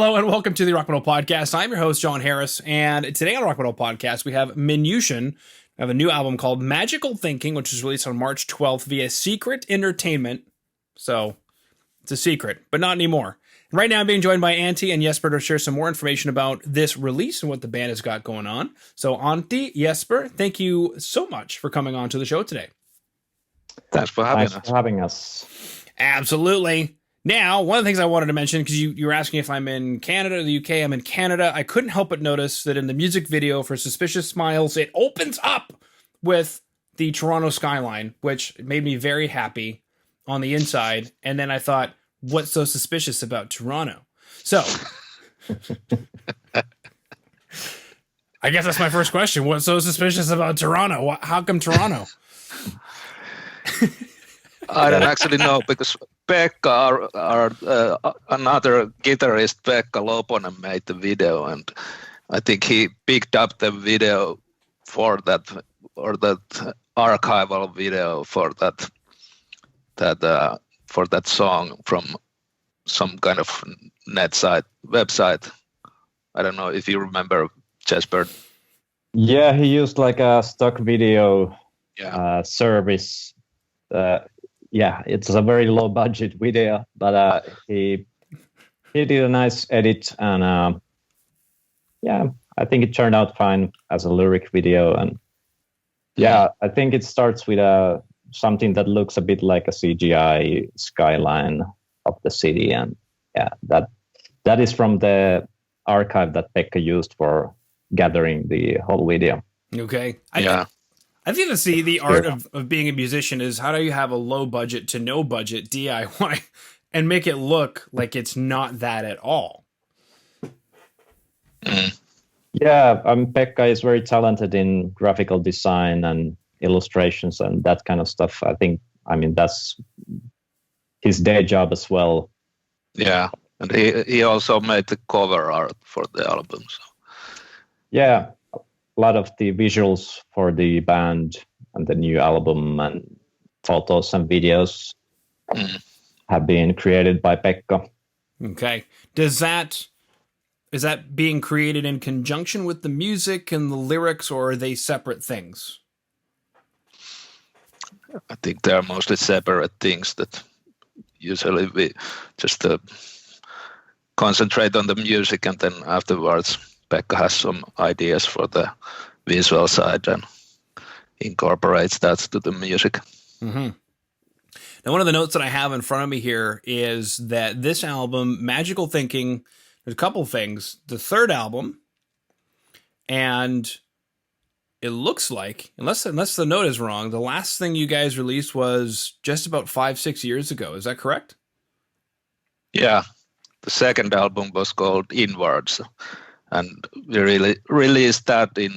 Hello and welcome to the Rock Metal Podcast. I'm your host, John Harris, and today on the Rock Metal Podcast, we have MINUTIAN. We have a new album called Magical Thinking, which was released on March 12th via Secret Entertainment. So, it's a secret, but not anymore. And right now, I'm being joined by Antti and Jesper to share some more information about this release and what the band has got going on. So, Antti, Jesper, thank you so much for coming on to the show today. Thanks for having us. Thanks for having us. Absolutely. Now, one of the things I wanted to mention, because you were asking if I'm in Canada or the UK, I'm in Canada. I couldn't help but notice that in the music video for Suspicious Smiles, it opens up with the Toronto skyline, which made me very happy on the inside. And then I thought, what's so suspicious about Toronto? So, I guess that's my first question. What's so suspicious about Toronto? How come Toronto? I don't actually know, because Pekka, our another guitarist, Pekka Loponen, made the video, and I think he picked up the video for that, or that archival video for that song from some kind of website. I don't know if you remember, Jasper. Yeah, he used like a stock video service. Yeah, it's a very low budget video, but he did a nice edit, and I think it turned out fine as a lyric video. And I think it starts with something that looks a bit like a CGI skyline of the city, and that is from the archive that Pekka used for gathering the whole video. Okay. I think the art of being a musician is how do you have a low budget to no budget DIY and make it look like it's not that at all. Mm. Yeah, Pekka is very talented in graphical design and illustrations and that kind of stuff. That's his day job as well. Yeah, and he also made the cover art for the album. So. Yeah. A lot of the visuals for the band and the new album and photos and videos have been created by Pekka. Okay. Is that being created in conjunction with the music and the lyrics, or are they separate things? I think they are mostly separate things that usually we just concentrate on the music, and then afterwards Pekka has some ideas for the visual side and incorporates that to the music. Mm-hmm. Now, one of the notes that I have in front of me here is that this album, Magical Thinking, there's a couple things. The third album, and it looks like, unless the note is wrong, the last thing you guys released was just about 5-6 years ago. Is that correct? Yeah. The second album was called Inwards. And we really released that in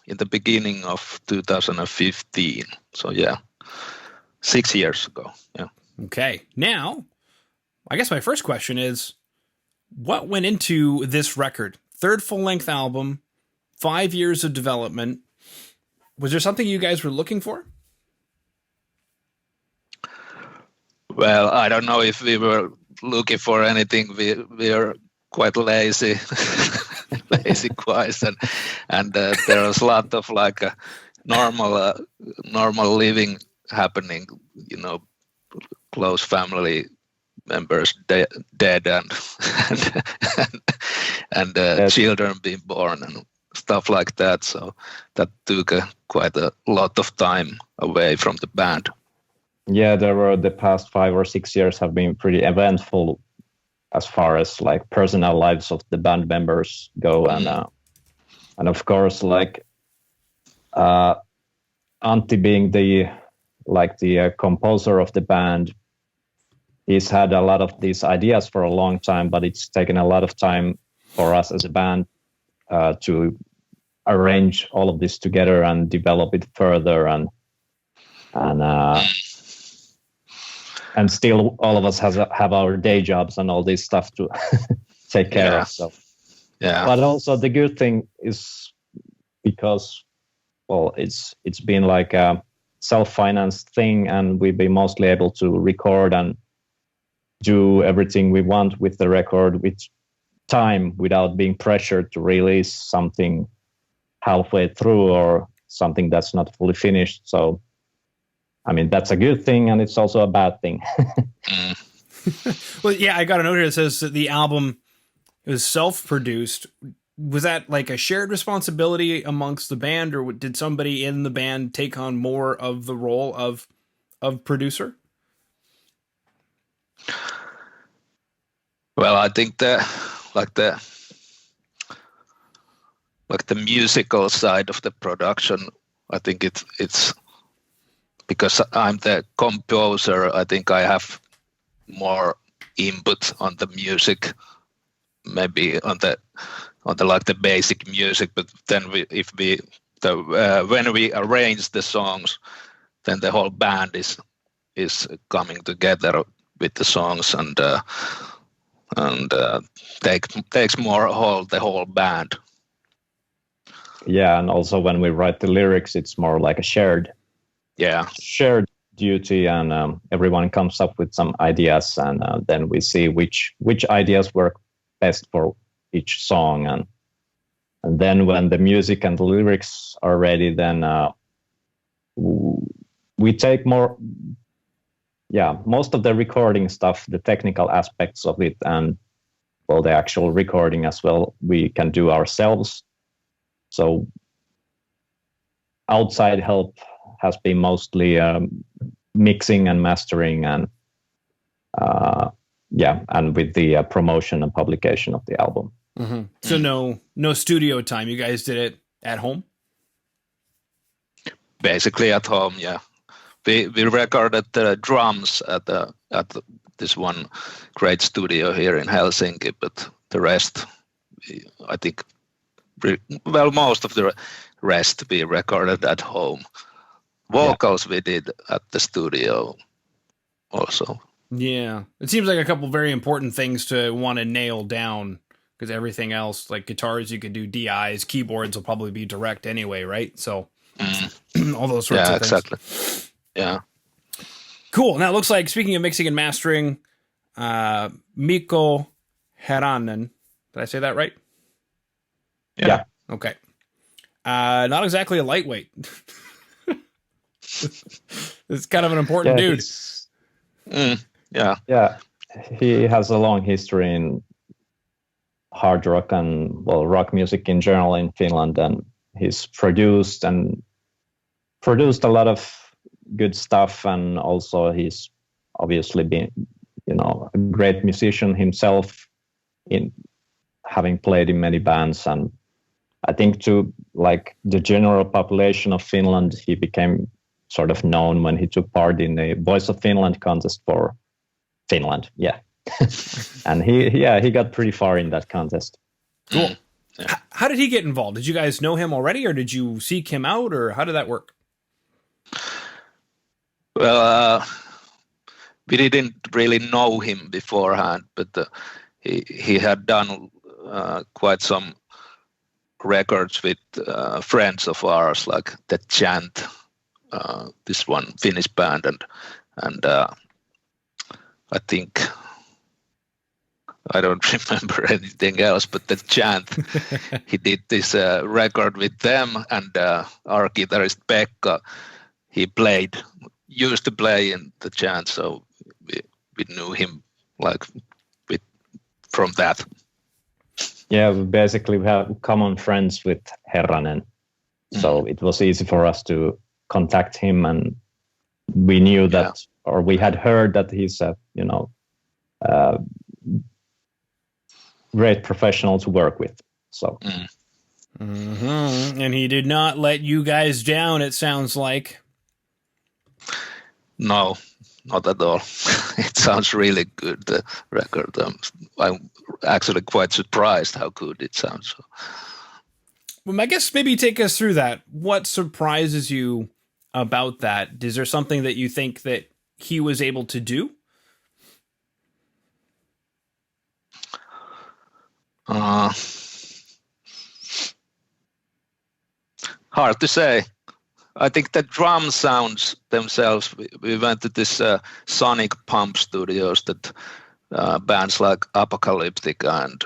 the beginning of 2015. So 6 years ago. Yeah. Okay. Now, I guess my first question is, what went into this record? Third full-length album, 5 years of development. Was there something you guys were looking for? Well, I don't know if we were looking for anything. We are quite lazy. Lazy guys, and there was a lot of like normal living happening, close family members dead and children being born and stuff like that. So that took quite a lot of time away from the band. Yeah, the past 5 or 6 years have been pretty eventful as far as like personal lives of the band members go, and of course, like Antti being the composer of the band, he's had a lot of these ideas for a long time, but it's taken a lot of time for us as a band to arrange all of this together and develop it further, and still all of us have our day jobs and all this stuff to take care of. So, but also the good thing is because, well, it's been like a self-financed thing, and we've been mostly able to record and do everything we want with the record, which time without being pressured to release something halfway through or something that's not fully finished. So, I mean, that's a good thing, and it's also a bad thing. Well, yeah, I got a note here that says that the album is self-produced. Was that like a shared responsibility amongst the band, or did somebody in the band take on more of the role of producer? Well, I think the musical side of the production, I think it's because I'm the composer. I think I have more input on the music, maybe on the like the basic music. But then when we arrange the songs, then the whole band is coming together with the songs and takes more hold the whole band. Yeah, and also when we write the lyrics, it's more like a shared duty, and everyone comes up with some ideas, and then we see which ideas work best for each song, and then when the music and the lyrics are ready, then we take most of the recording stuff, the technical aspects of it, and well, the actual recording as well, we can do ourselves. So outside help has been mostly mixing and mastering, and and with the promotion and publication of the album. Mm-hmm. So no studio time. You guys did it at home? Basically at home, yeah. We recorded the drums at this one great studio here in Helsinki, but the rest, I think, most of the rest we recorded at home. Vocals we did at the studio also. Yeah. It seems like a couple very important things to want to nail down, because everything else, like guitars, you could do DIs, keyboards will probably be direct anyway, right? So all those sorts of things. Exactly. Yeah. Cool. Now it looks like, speaking of mixing and mastering, Mikko Herron. Did I say that right? Yeah. Okay. Not exactly a lightweight. It's kind of an important dude. Yeah. He has a long history in hard rock and rock music in general in Finland, and he's produced a lot of good stuff, and also he's obviously been a great musician himself, in having played in many bands. And I think to like the general population of Finland, he became sort of known when he took part in the Voice of Finland contest for Finland. Yeah. And he got pretty far in that contest. Cool. Yeah. How did he get involved? Did you guys know him already, or did you seek him out, or how did that work? Well, we didn't really know him beforehand, but he had done quite some records with friends of ours, like The Chant, this one Finnish band, and I think, I don't remember anything else, but The Chant, he did this record with them, and our guitarist Pekka, he used to play in The Chant, so we knew him from that. Yeah, we have common friends with Herronen, so it was easy for us to contact him, and we knew that, or we had heard that he's a great professional to work with. So, and he did not let you guys down, it sounds like. No, not at all. It sounds really good, the record. I'm actually quite surprised how good it sounds. Well, I guess maybe take us through that. What surprises you about that? Is there something that you think that he was able to do? Hard to say. I think the drum sounds themselves, we went to this sonic pump studios that bands like Apocalyptic and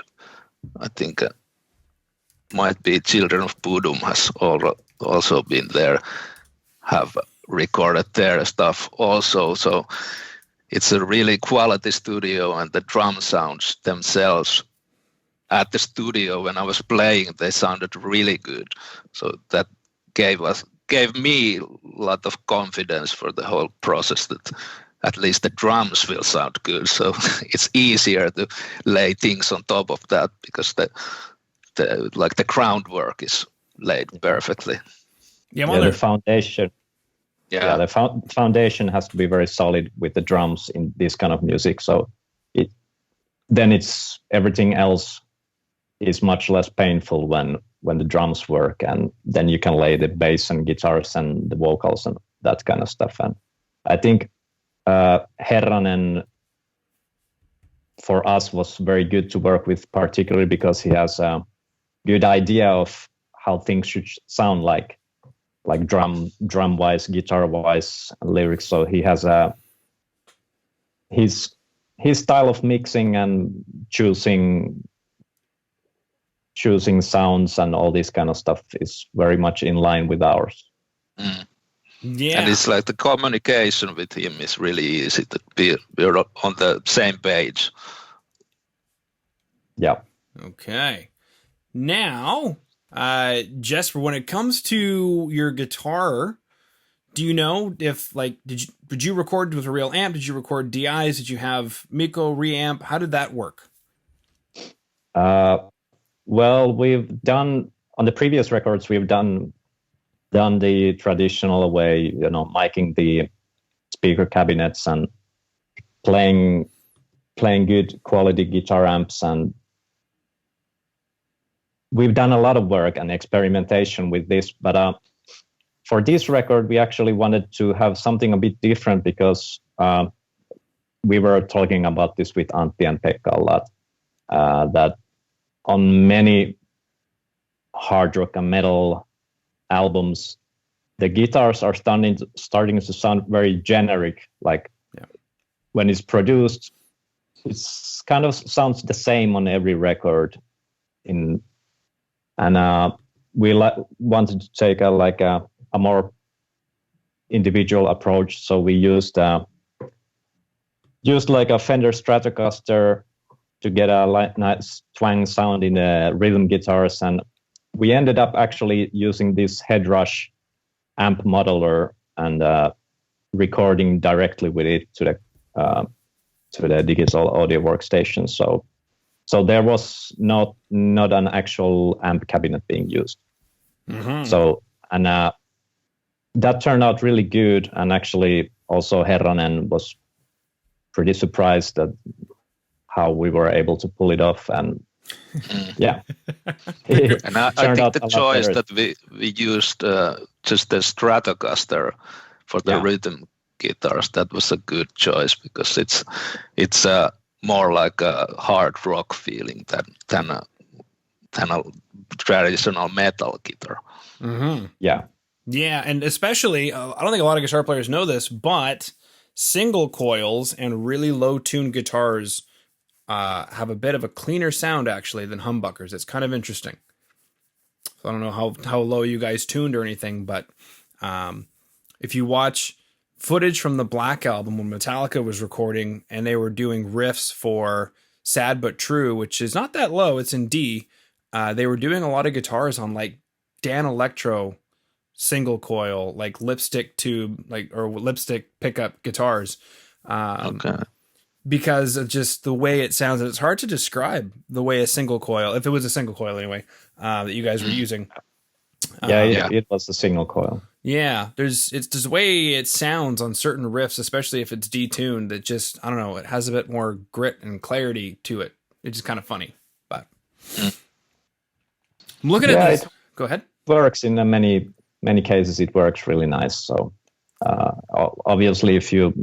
I think might be Children of Bodom has also been there, have recorded their stuff also. So it's a really quality studio, and the drum sounds themselves at the studio when I was playing, they sounded really good. So that gave me a lot of confidence for the whole process that at least the drums will sound good. So it's easier to lay things on top of that because the groundwork is laid perfectly. The foundation. Yeah, the foundation has to be very solid with the drums in this kind of music. So it's everything else is much less painful when the drums work, and then you can lay the bass and guitars and the vocals and that kind of stuff. And I think Herron and for us was very good to work with, particularly because he has a good idea of how things should sound like drum wise, guitar wise, lyrics. So he has his style of mixing and choosing sounds and all this kind of stuff is very much in line with ours. Mm. Yeah, and it's like the communication with him is really easy to we're on the same page. Yeah. Okay. Now, Jesper, when it comes to your guitar, do you know if did you record with a real amp? Did you record DIs? Did you have Mikko reamp? How did that work? Well, we've done on the previous records. We've done the traditional way, miking the speaker cabinets and playing good quality guitar amps, and we've done a lot of work and experimentation with this. But for this record, we actually wanted to have something a bit different because we were talking about this with Antti and Pekka a lot. That on many hard rock and metal albums, the guitars are starting to sound very generic. When it's produced, it's kind of sounds the same on every record. We wanted to take a more individual approach, so we used like a Fender Stratocaster to get a nice twang sound in the rhythm guitars, and we ended up actually using this Headrush amp modeler and recording directly with it to the digital audio workstation. So there was not an actual amp cabinet being used. Mm-hmm. So that turned out really good, and actually also Herron was pretty surprised at how we were able to pull it off, and yeah. And I think the choice that we used just the Stratocaster for the rhythm guitars, that was a good choice because it's more like a hard rock feeling than a traditional metal guitar. Mm-hmm. Yeah, and especially I don't think a lot of guitar players know this, but single coils and really low tuned guitars have a bit of a cleaner sound actually than humbuckers. It's kind of interesting. So I don't know how low you guys tuned or anything, but if you watch footage from the Black Album when Metallica was recording and they were doing riffs for Sad But True, which is not that low, it's in D, they were doing a lot of guitars on like Dan Electro single coil, like lipstick tube, or lipstick pickup guitars. Okay. Because of just the way it sounds. And it's hard to describe the way a single coil, if it was a single coil anyway, that you guys were using. It was a single coil. Yeah, there's the way it sounds on certain riffs, especially if it's detuned, that just, I don't know, it has a bit more grit and clarity to it. It's just kind of funny. But I'm looking at this. Go ahead. Works in many cases. It works really nice. So obviously, if you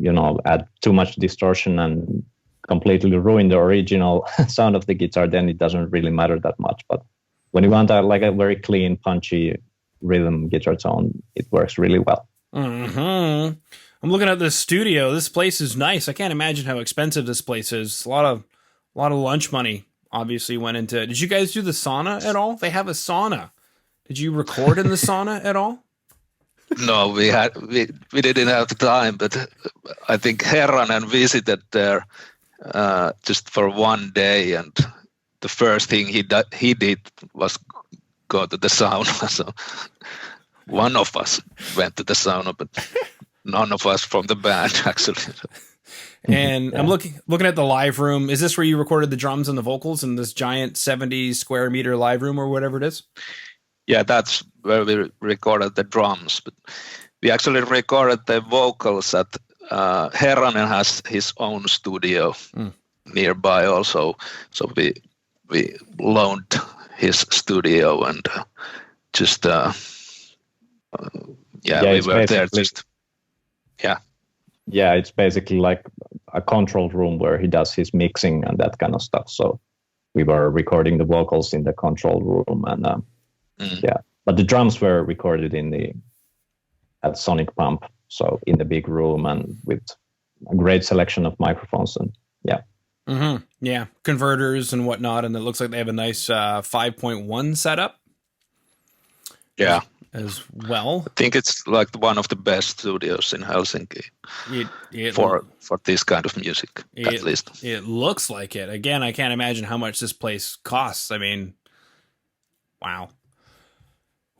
add too much distortion and completely ruin the original sound of the guitar, then it doesn't really matter that much. But when you want a very clean, punchy rhythm guitar tone, it works really well. Mm-hmm. I'm looking at this studio. This place is nice. I can't imagine how expensive this place is. A lot of lunch money obviously went into. Did you guys do the sauna at all? They have a sauna. Did you record in the sauna at all? No, we didn't have the time, but I think Herron visited there just for one day, and the first thing he did was go to the sauna. So one of us went to the sauna, but none of us from the band actually. And I'm looking at the live room. Is this where you recorded the drums and the vocals in this giant 70 square meter live room or whatever it is? Yeah, that's where we recorded the drums. But we actually recorded the vocals at Herron has his own studio nearby also. So we loaned his studio and just we were there just Yeah, it's basically like a control room where he does his mixing and that kind of stuff. So we were recording the vocals in the control room, and but the drums were recorded at Sonic Pump, so in the big room and with a great selection of microphones and converters and whatnot, and it looks like they have a nice 5.1 setup. Yeah. As well. I think it's like one of the best studios in Helsinki for this kind of music, at least. It looks like it. Again, I can't imagine how much this place costs. I mean, wow.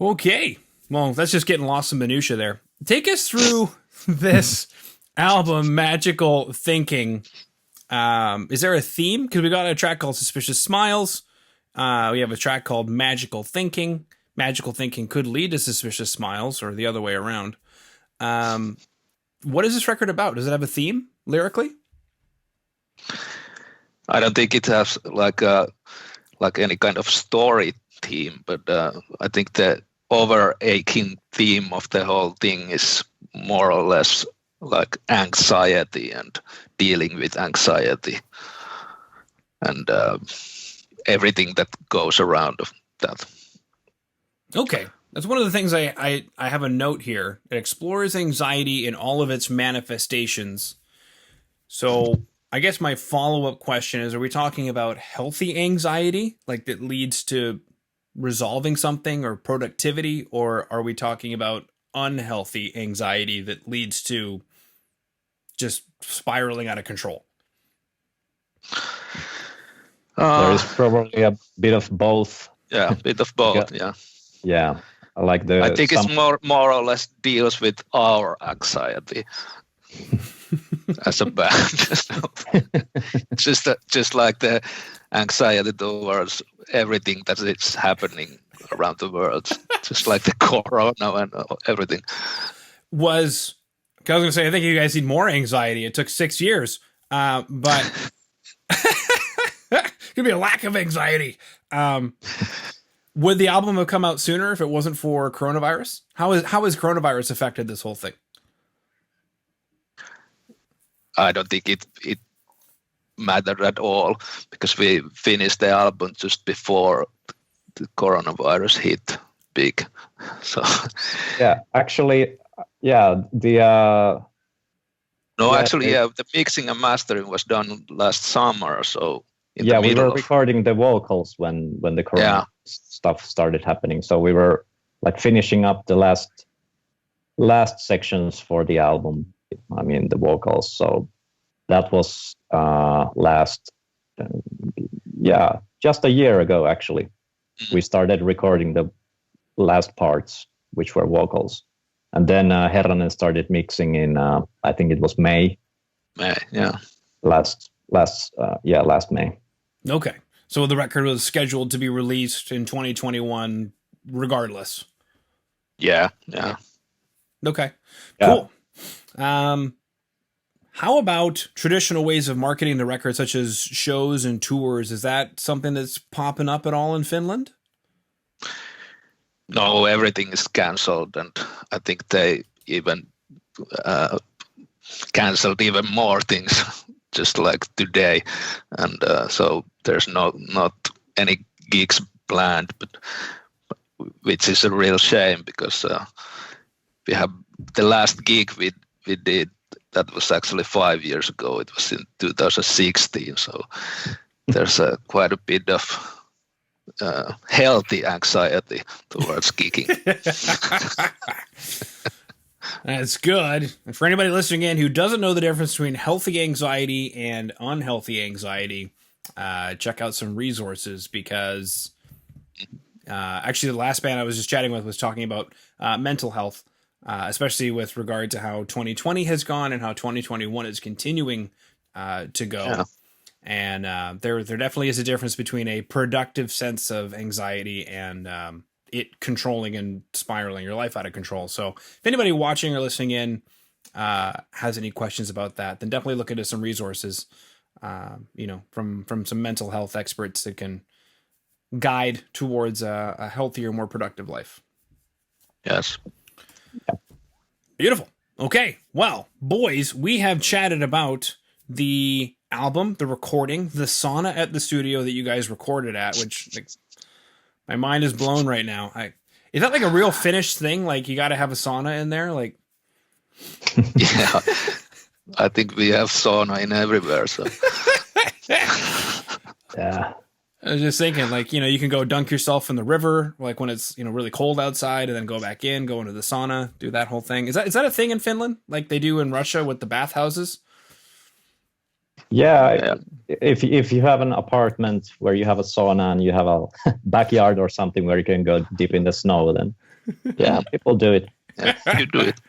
Okay. Well, that's just getting lost in minutia there. Take us through this album, Magical Thinking. Is there a theme? Because we got a track called Suspicious Smiles. We have a track called Magical Thinking. Magical thinking could lead to suspicious smiles, or the other way around. What is this record about? Does it have a theme lyrically? I don't think it has like any kind of story theme, but I think the overarching theme of the whole thing is more or less like anxiety and dealing with anxiety and everything that goes around that. Okay. That's one of the things I have a note here. It explores anxiety in all of its manifestations. So I guess my follow-up question is, are we talking about healthy anxiety, like that leads to resolving something or productivity, or are we talking about unhealthy anxiety that leads to just spiraling out of control? There is probably a bit of both. Yeah, a bit of both, yeah. Yeah, I think it's more or less deals with our anxiety as a band. just like the anxiety towards everything that is happening around the world, just like the corona and everything. I was going to say, I think you guys need more anxiety. It took 6 years, but could be a lack of anxiety. Would the album have come out sooner if it wasn't for coronavirus? How has coronavirus affected this whole thing? I don't think it mattered at all, because we finished the album just before the coronavirus hit big. So the mixing and mastering was done last summer. So we were recording the vocals when the corona stuff started happening. So we were like finishing up the last sections for the album. I mean, the vocals. So that was just a year ago, actually. We started recording the last parts, which were vocals. And then Herron started mixing in, I think it was May. Last May. Okay. So the record was scheduled to be released in 2021 regardless. Yeah. Okay. Yeah. Cool. How about traditional ways of marketing the record, such as shows and tours? Is that something that's popping up at all in Finland? No, everything is canceled, and I think they even canceled even more things just like today, and so there's not any gigs planned, but which is a real shame, because we have the last gig we did, that was actually 5 years ago. It was in 2016, so there's quite a bit of healthy anxiety towards kicking. That's good. And for anybody listening in who doesn't know the difference between healthy anxiety and unhealthy anxiety, check out some resources because actually the last band I was just chatting with was talking about mental health, especially with regard to how 2020 has gone and how 2021 is continuing to go. Yeah. And there definitely is a difference between a productive sense of anxiety and it controlling and spiraling your life out of control. So if anybody watching or listening in has any questions about that, then definitely look into some resources, from some mental health experts that can guide towards a healthier, more productive life. Yes. Beautiful. Okay. Well, boys, we have chatted about the album, the recording, the sauna at the studio that you guys recorded at, which my mind is blown right now. Is that like a real Finnish thing? Like you got to have a sauna in there? Like, Yeah, I think we have sauna in everywhere. So Yeah. I was just thinking, like, you can go dunk yourself in the river, like when it's, really cold outside, and then go back in, go into the sauna, do that whole thing. Is that a thing in Finland? Like they do in Russia with the bathhouses? Yeah, if you have an apartment where you have a sauna and you have a backyard or something where you can go deep in the snow, then people do it. yeah, you do it.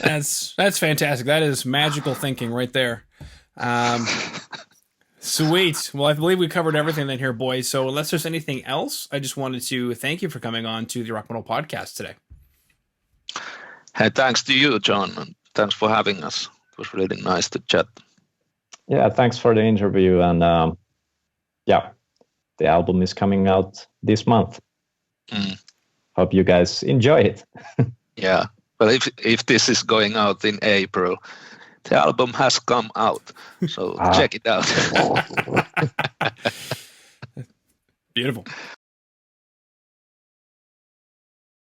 That's fantastic. That is magical thinking right there. Sweet. Well, I believe we covered everything then here, boys. So unless there's anything else, I just wanted to thank you for coming on to the Rock Metal Podcast today. Hey, thanks to you, John, and thanks for having us. It was really nice to chat. Yeah, thanks for the interview. And the album is coming out this month. Hope you guys enjoy it. Yeah, well, if this is going out in April, the album has come out, so check it out. Beautiful.